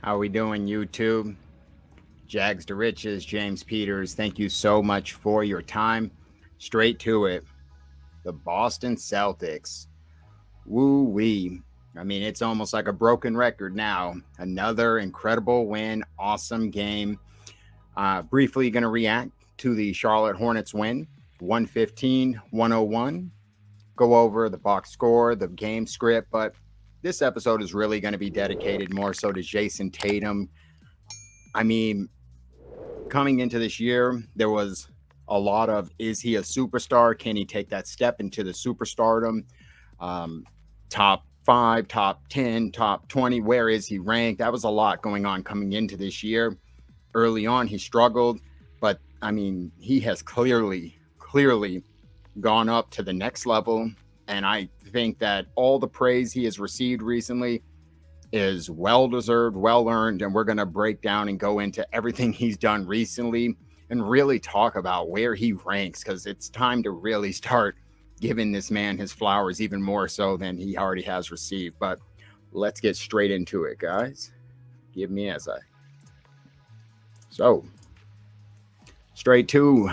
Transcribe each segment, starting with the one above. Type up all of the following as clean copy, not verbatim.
How we doing, YouTube? Jags to Riches, James Peters. Thank you so much for your time. Straight to it. The Boston Celtics. Woo-wee. I mean, it's almost like a broken record now. Another incredible win. Awesome game. Briefly going to react to the Charlotte Hornets win. 115-101. Go over the box score, the game script, but this episode is really going to be dedicated more so to Jayson Tatum. I mean, coming into this year, there was a lot of, is he a superstar? Can he take that step into the superstardom? Top 5, top 10, top 20, where is he ranked? That was a lot going on coming into this year. Early on, he struggled, but I mean, he has clearly gone up to the next level. And I think that all the praise he has received recently is well-deserved, well-earned, and we're going to break down and go into everything he's done recently and really talk about where he ranks, because it's time to really start giving this man his flowers even more so than he already has received. But let's get straight into it, guys. Give me as I... So, straight to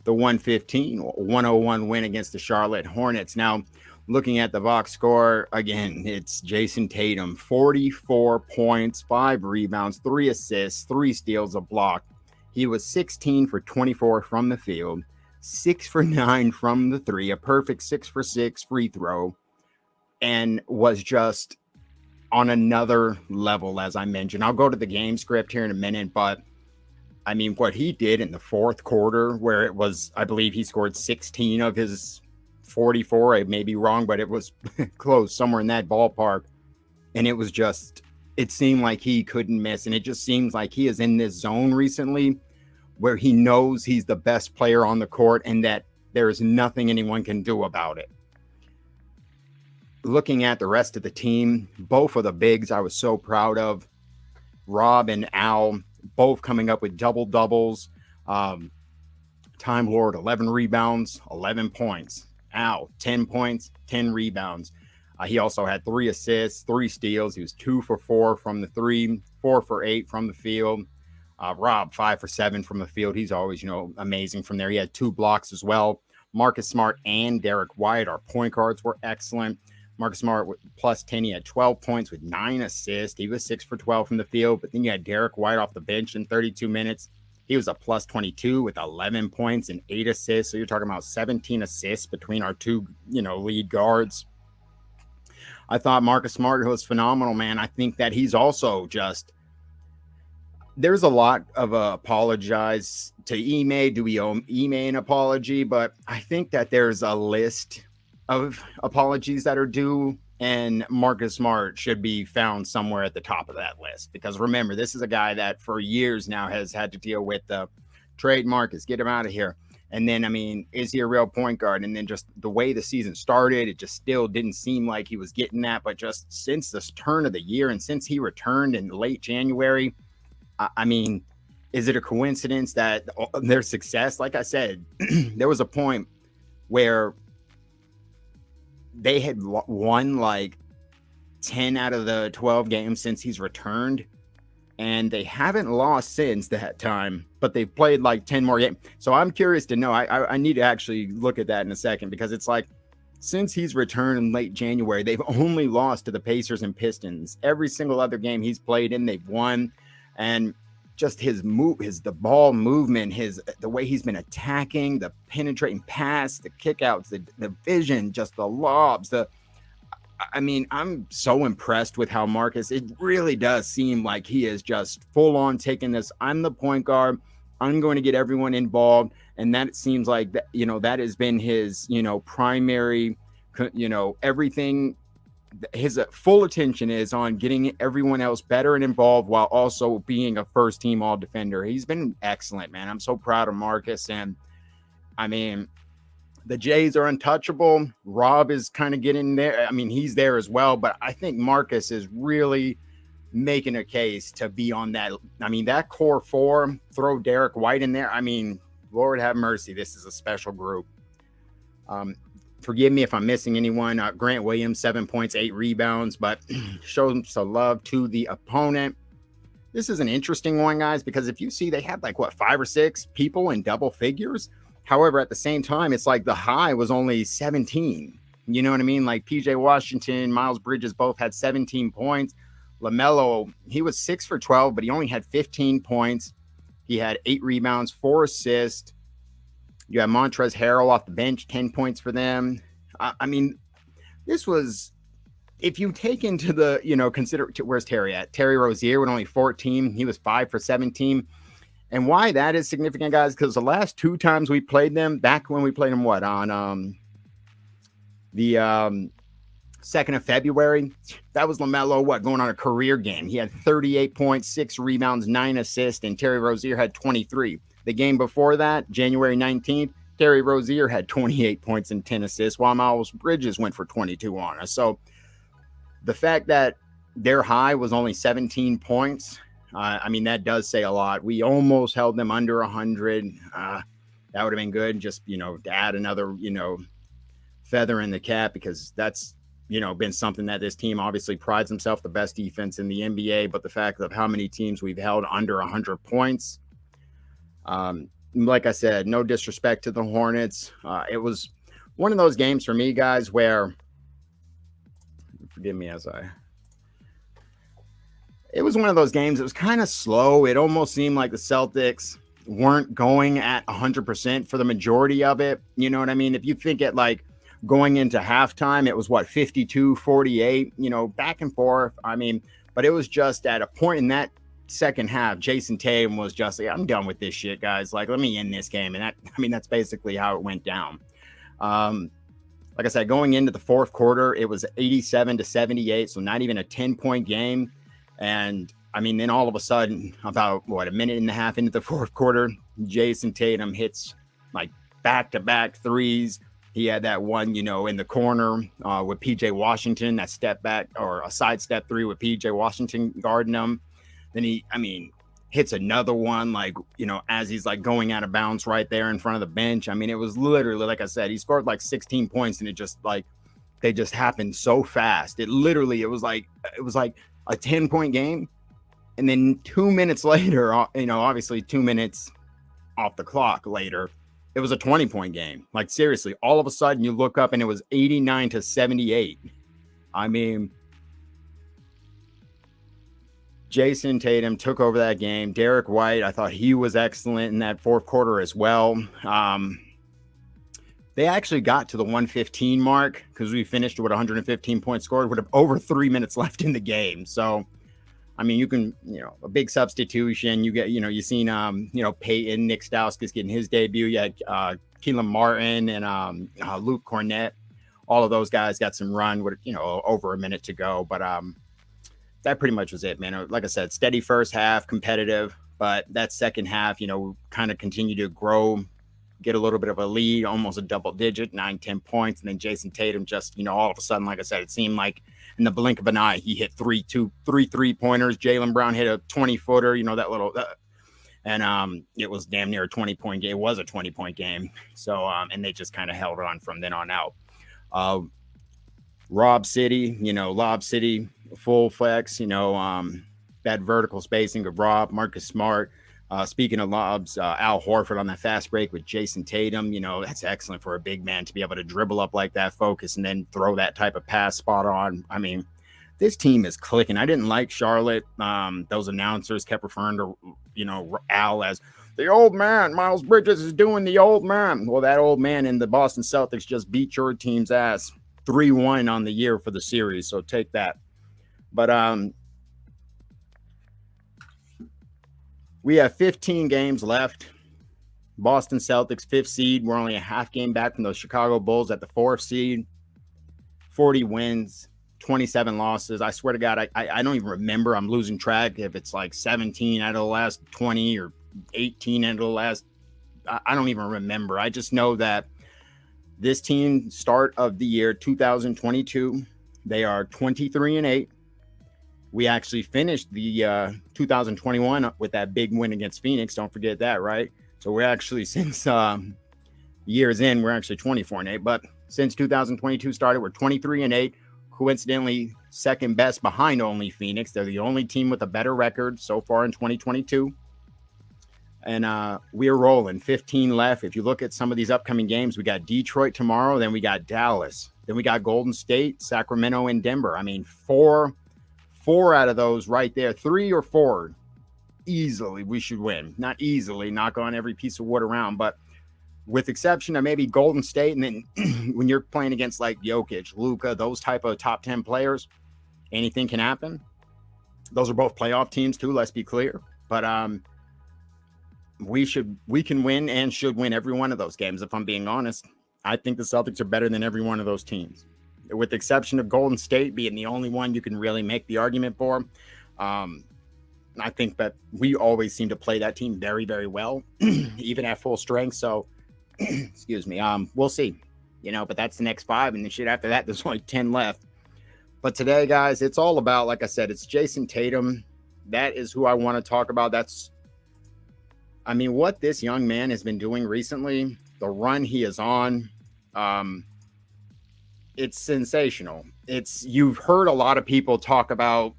the 115-101 win against the Charlotte Hornets. Now, looking at the box score, again, it's Jayson Tatum, 44 points, 5 rebounds, 3 assists, 3 steals, a block. He was 16 for 24 from the field, 6 for 9 from the 3, a perfect 6 for 6 free throw, and was just on another level, as I mentioned. I'll go to the game script here in a minute, but I mean, what he did in the fourth quarter, where it was, I believe he scored 16 of his 44. I may be wrong, but it was close, somewhere in that ballpark. And it was just, it seemed like he couldn't miss. And it just seems like he is in this zone recently where he knows he's the best player on the court and that there is nothing anyone can do about it. Looking at the rest of the team, both of the bigs I was so proud of, Rob and Al, both coming up with double-doubles. Time Lord, 11 rebounds, 11 points. Al, 10 points, 10 rebounds. He also had 3 assists, 3 steals. He was 2 for 4 from the 3, 4 for 8 from the field. Rob, 5 for 7 from the field. He's always, amazing from there. He had 2 blocks as well. Marcus Smart and Derek White, our point guards, were excellent. Marcus Smart plus 10, he had 12 points with 9 assists. He was 6 for 12 from the field. But then you had Derek White off the bench in 32 minutes. He was a plus 22 with 11 points and 8 assists. So you're talking about 17 assists between our 2, lead guards. I thought Marcus Smart was phenomenal, man. I think that he's also just, there's a lot of apologize to Ime. Do we owe Ime an apology? But I think that there's a list of apologies that are due, and Marcus Smart should be found somewhere at the top of that list. Because remember, this is a guy that for years now has had to deal with the trade Marcus, get him out of here. And then, I mean, is he a real point guard? And then just the way the season started, it just still didn't seem like he was getting that. But just since this turn of the year and since he returned in late January, I mean, is it a coincidence that their success, like I said, there was a point where they had won like 10 out of the 12 games since he's returned, and they haven't lost since that time, but they've played like 10 more games. So I'm curious to know. I need to actually look at that in a second, because it's like since he's returned in late January, they've only lost to the Pacers and Pistons. Every single other game he's played in, they've won. And just his the ball movement, the way he's been attacking, the penetrating pass, the kickouts, the vision, just the lobs, I mean, I'm so impressed with how Marcus, it really does seem like he is just full on taking this. I'm the point guard. I'm going to get everyone involved. And that seems like that, that has been his, primary, everything. His full attention is on getting everyone else better and involved while also being a first team all defender. He's been excellent, man. I'm so proud of Marcus. And I mean, the Jays are untouchable. Rob is kind of getting there. I mean, he's there as well, but I think Marcus is really making a case to be on that. I mean, that core 4, throw Derek White in there. I mean, Lord have mercy. This is a special group. Forgive me if I'm missing anyone. Grant Williams, 7 points, 8 rebounds, but shows some love to the opponent. This is an interesting one, guys, because if you see, they had like, what, 5 or 6 people in double figures. However, at the same time, it's like the high was only 17. You know what I mean? Like PJ Washington, Miles Bridges both had 17 points. LaMelo, he was 6 for 12, but he only had 15 points. He had 8 rebounds, 4 assists. You have Montrezl Harrell off the bench, 10 points for them. I mean, this was, if you take into the, consider, where's Terry at? Terry Rozier with only 14. He was 5 for 17. And why that is significant, guys, because the last 2 times we played them, back when we played them, on the 2nd of February, that was LaMelo, going on a career game. He had 38 points, 6 rebounds, 9 assists, and Terry Rozier had 23. The game before that, January 19th, Terry Rozier had 28 points and 10 assists, while Miles Bridges went for 22 on us. So the fact that their high was only 17 points, I mean, that does say a lot. We almost held them under 100. That would have been good, just, to add another, feather in the cap, because that's, been something that this team obviously prides himself, the best defense in the NBA. But the fact of how many teams we've held under 100 points, like I said, no disrespect to the Hornets. It was one of those games for me, guys, where, forgive me it was one of those games. It was kind of slow. It almost seemed like the Celtics weren't going at 100% for the majority of it. You know what I mean? If you think it like going into halftime, it was 52-48, back and forth. I mean, but it was just at a point in that second half, Jayson Tatum was just like, I'm done with this shit, guys. Like, let me end this game. And that's basically how it went down. Like I said, going into the fourth quarter, it was 87-78. So not even a 10-point game. And then all of a sudden, about a minute and a half into the fourth quarter, Jayson Tatum hits like back-to-back threes. He had that one, in the corner with PJ Washington, that step back or a sidestep 3 with PJ Washington guarding him. Then he hits another one, as he's like going out of bounds right there in front of the bench. It was literally, like I said, he scored like 16 points, and it just they just happened so fast. It was like a 10-point game. And then 2 minutes later, obviously 2 minutes off the clock later, it was a 20-point game. Like, seriously, all of a sudden you look up and it was 89-78. Jayson Tatum took over that game. Derek White, I thought he was excellent in that fourth quarter as well. They actually got to the 115 mark because we finished with 115 points scored with over 3 minutes left in the game. So, you can, a big substitution. You get, you seen, Peyton, Nick Stauskas getting his debut. You had Keelan Martin and Luke Cornett. All of those guys got some run with, over a minute to go. But that pretty much was it, man. Like I said, steady first half, competitive. But that second half, kind of continued to grow, get a little bit of a lead, almost a double digit, 9-10 points. And then Jayson Tatum just, all of a sudden, like I said, it seemed like in the blink of an eye, he hit three 3-pointers. Jaylen Brown hit a 20-footer, that little, and it was damn near a 20-point game. It was a 20-point game. So, and they just kind of held on from then on out. Lob City, full flex, that vertical spacing of Rob, Marcus Smart. Speaking of lobs, Al Horford on that fast break with Jayson Tatum, that's excellent for a big man to be able to dribble up like that, focus, and then throw that type of pass spot on. This team is clicking. I didn't like Charlotte. Those announcers kept referring to, Al as the old man. Miles Bridges is doing the old man. Well, that old man in the Boston Celtics just beat your team's ass 3-1 on the year for the series. So take that. But we have 15 games left. Boston Celtics, 5th seed. We're only a half game back from those Chicago Bulls at the 4th seed. 40 wins, 27 losses. I swear to God, I don't even remember. I'm losing track if it's like 17 out of the last 20 or 18 out of the last. I don't even remember. I just know that this team, start of the year 2022, they are 23-8. We actually finished the 2021 with that big win against Phoenix. Don't forget that, right? So we're actually, since years in, we're actually 24-8. But since 2022 started. We're 23-8. Coincidentally, second best behind only Phoenix. They're the only team with a better record so far in 2022. And we're rolling. 15 left. If you look at some of these upcoming games, we got Detroit tomorrow, then we got Dallas, then we got Golden State, Sacramento, and Denver. I mean, four out of those right there, 3 or 4 easily we should win. Not easily, knock on every piece of wood around, but with exception of maybe Golden State, and then when you're playing against like Jokic, Luka, those type of top 10 players, anything can happen. Those are both playoff teams too, let's be clear. But we can win and should win every one of those games. If I'm being honest, I think the Celtics are better than every one of those teams, with the exception of Golden State being the only one you can really make the argument for. I think that we always seem to play that team very, very well, even at full strength. So, excuse me. We'll see, but that's the next 5. And then shit after that, there's only 10 left. But today, guys, it's all about, like I said, it's Jayson Tatum. That is who I want to talk about. What this young man has been doing recently, the run he is on, it's sensational. You've heard a lot of people talk about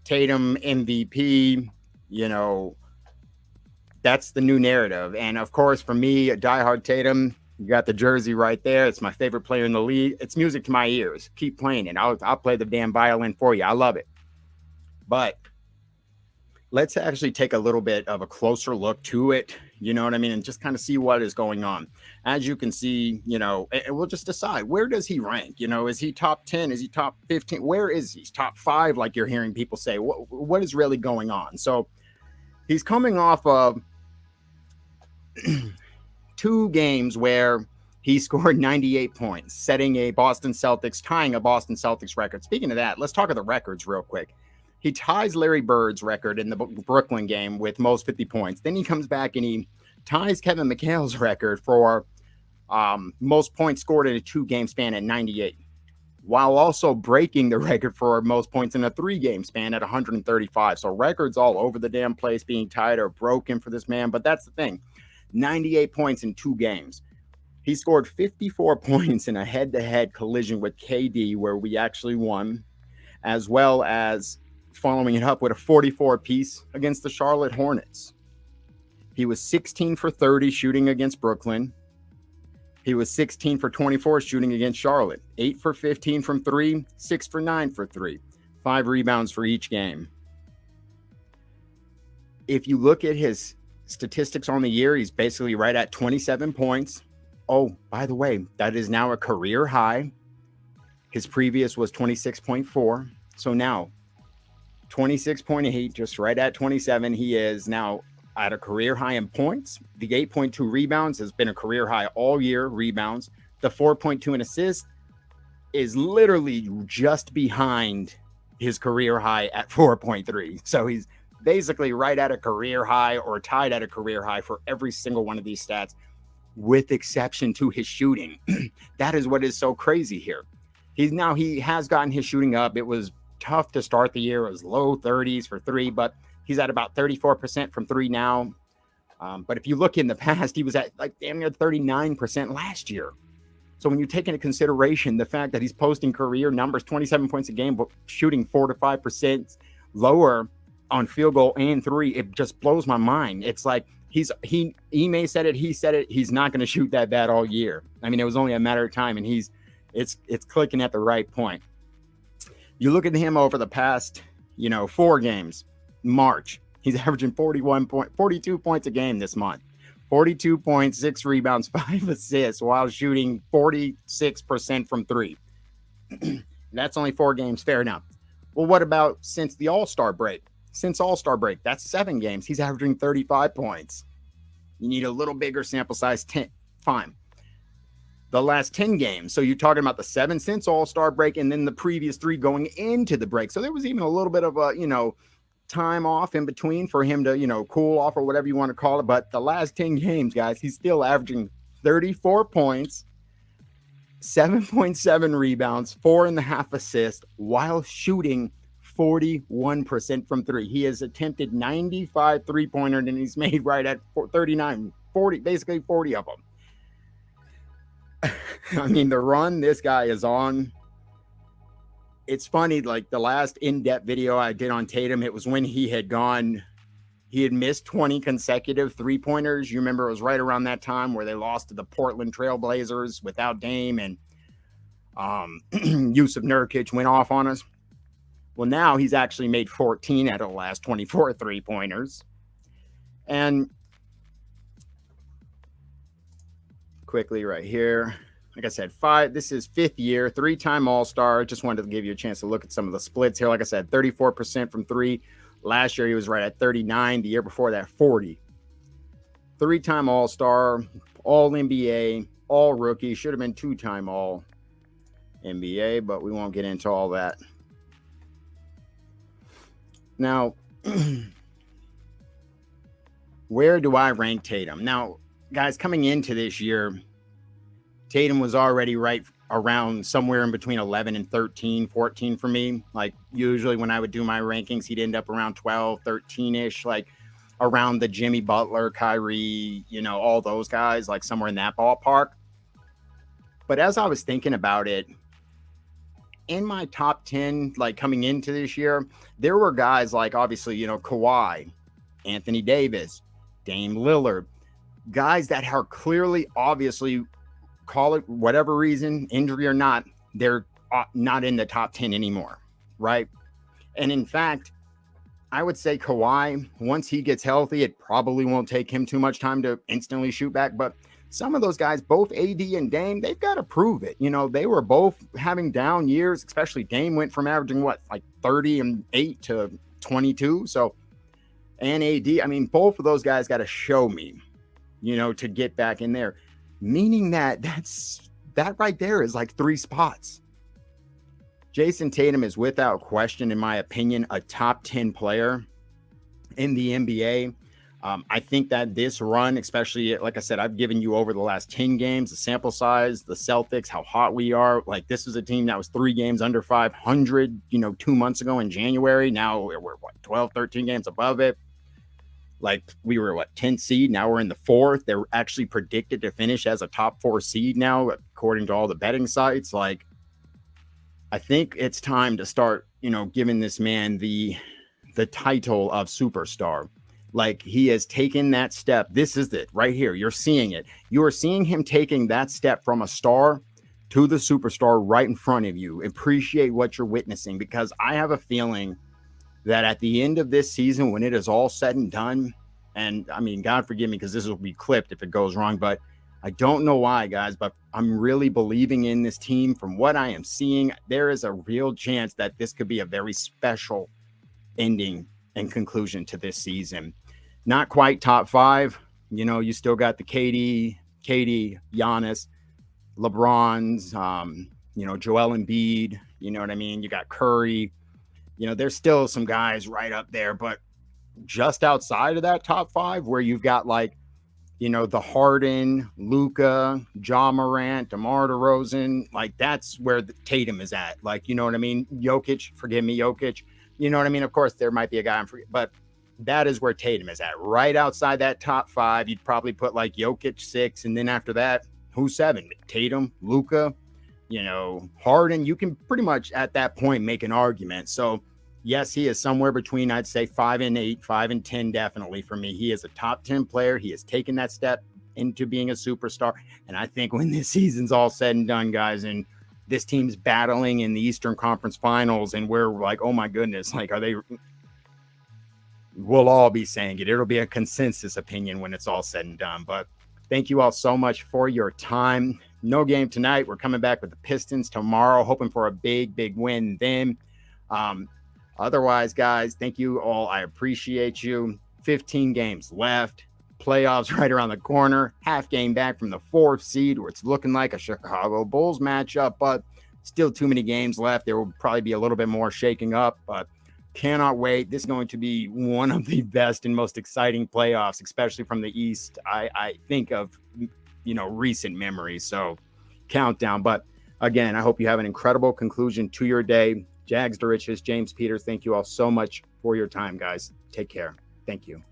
Tatum MVP, that's the new narrative. And of course, for me, a diehard Tatum, you got the jersey right there. It's my favorite player in the league. It's music to my ears. Keep playing it. I'll play the damn violin for you. I love it. But let's actually take a little bit of a closer look to it, and just kind of see what is going on. As you can see, and we'll just decide, where does he rank? Is he top 10? Is he top 15? Where is he? He's top 5, like you're hearing people say. What is really going on? So he's coming off of 2 games where he scored 98 points, tying a Boston Celtics record. Speaking of that, let's talk of the records real quick. He ties Larry Bird's record in the Brooklyn game with most 50 points. Then he comes back and he ties Kevin McHale's record for most points scored in a 2-game span at 98, while also breaking the record for most points in a 3-game span at 135. So records all over the damn place being tied or broken for this man. But that's the thing, 98 points in 2 games. He scored 54 points in a head-to-head collision with KD where we actually won, as well as following it up with a 44 piece against the Charlotte Hornets. He was 16 for 30 shooting against Brooklyn. He was 16 for 24 shooting against Charlotte. 8 for 15 from 3, 6 for 9 for 3. 5 rebounds for each game. If you look at his statistics on the year, he's basically right at 27 points. Oh, by the way, that is now a career high. His previous was 26.4. So now 26.8, just right at 27. He is now at a career high in points. The 8.2 rebounds has been a career high all year, rebounds. The 4.2 in assists is literally just behind his career high at 4.3. So he's basically right at a career high or tied at a career high for every single one of these stats, with exception to his shooting. That is what is so crazy here. He has gotten his shooting up. It was tough to start the year. It was low 30s for 3, but he's at about 34% from 3 now. But if you look in the past, he was at like damn near 39% last year. So when you take into consideration the fact that he's posting career numbers, 27 points a game, but shooting 4 to 5% lower on field goal and 3, it just blows my mind. It's like he may said it, he said it, he's not going to shoot that bad all year. It was only a matter of time, and it's clicking at the right point. You look at him over the past, 4 games. March, he's averaging 42 points a game this month. 42 points, 6 rebounds, 5 assists, while shooting 46% from 3. That's only 4 games, fair enough. Well, what about since the All-Star break? That's 7 games. He's averaging 35 points. You need a little bigger sample size, 10. Fine. The last 10 games. So you're talking about the 7 since All-Star break and then the previous 3 going into the break. So there was even a little bit of a, time off in between for him to, cool off or whatever you want to call it. But the last 10 games, guys, he's still averaging 34 points, 7.7 rebounds, 4.5 assists, while shooting 41% from 3. He has attempted 95 3-pointers and he's made right at 39, 40, basically 40 of them. I mean, the run this guy is on, it's funny, like the last in-depth video I did on Tatum, it was when he had missed 20 consecutive three-pointers. You remember it was right around that time where they lost to the Portland Trailblazers without Dame, and Yusuf Nurkic went off on us. Well, now he's actually made 14 out of the last 24 three-pointers. And quickly right here, like I said, this is 5th year, 3-time All-Star. Just wanted to give you a chance to look at some of the splits here. Like I said, 34% from 3. Last year, he was right at 39. The year before that, 40. 3-time All-Star, All-NBA, All-Rookie. Should have been 2-time All-NBA, but we won't get into all that. Now, where do I rank Tatum? Now, guys, coming into this year, Tatum was already right around somewhere in between 11 and 13, 14 for me. Like usually when I would do my rankings, he'd end up around 12, 13-ish, like around the Jimmy Butler, Kyrie, all those guys, like somewhere in that ballpark. But as I was thinking about it, in my top 10, like coming into this year, there were guys like obviously, Kawhi, Anthony Davis, Dame Lillard, guys that are clearly, obviously, call it whatever reason, injury or not, they're not in the top 10 anymore, right? And in fact, I would say Kawhi, once he gets healthy, it probably won't take him too much time to instantly shoot back. But some of those guys, both AD and Dame, they've got to prove it. They were both having down years, especially Dame went from averaging, 30 and 8 to 22. So, and AD, I mean, both of those guys got to show me, to get back in there. Meaning that right there is like 3 spots. Jayson Tatum is without question, in my opinion, a top 10 player in the NBA. I think that this run, especially, like I said, I've given you over the last 10 games, the sample size, the Celtics, how hot we are. Like this was a team that was 3 games under 500, 2 months ago in January. Now we're 12, 13 games above it. Like we were 10th seed. Now we're in the 4th. They're actually predicted to finish as a top 4 seed now, according to all the betting sites. Like, I think it's time to start, giving this man the title of superstar. Like he has taken that step. This is it right here. You're seeing it. You are seeing him taking that step from a star to the superstar right in front of you. Appreciate what you're witnessing, because I have a feeling that at the end of this season, when it is all said and done, and I mean, God forgive me, because this will be clipped if it goes wrong, but I don't know why, guys, but I'm really believing in this team. From what I am seeing, there is a real chance that this could be a very special ending and conclusion to this season. Not quite top 5. You still got the KD, Giannis, LeBron's, Joel Embiid, you know what I mean? You got Curry. There's still some guys right up there, but just outside of that top 5, where you've got the Harden, Luka, Ja Morant, DeMar DeRozan, like that's where the Tatum is at. Like, you know what I mean? Jokic. You know what I mean? Of course, there might be a guy I'm forgetting, but that is where Tatum is at. Right outside that top 5, you'd probably put Jokic 6, and then after that, who's 7? Tatum, Luka, Harden. You can pretty much at that point make an argument. So yes, he is somewhere between, I'd say 5 and 8, 5 and 10, definitely for me. He is a top 10 player. He has taken that step into being a superstar. And I think when this season's all said and done, guys, and this team's battling in the Eastern Conference Finals, and we're like, oh my goodness, like, are they? We'll all be saying it. It'll be a consensus opinion when it's all said and done. But thank you all so much for your time. No game tonight. We're coming back with the Pistons tomorrow, hoping for a big, big win then. Otherwise, guys, thank you all. I appreciate you. 15 games left. Playoffs right around the corner. Half game back from the 4th seed, where it's looking like a Chicago Bulls matchup, but still too many games left. There will probably be a little bit more shaking up, but cannot wait. This is going to be one of the best and most exciting playoffs, especially from the East, I think of, recent memories. So countdown. But again, I hope you have an incredible conclusion to your day. Jags to Riches, James Peters, thank you all so much for your time, guys. Take care. Thank you.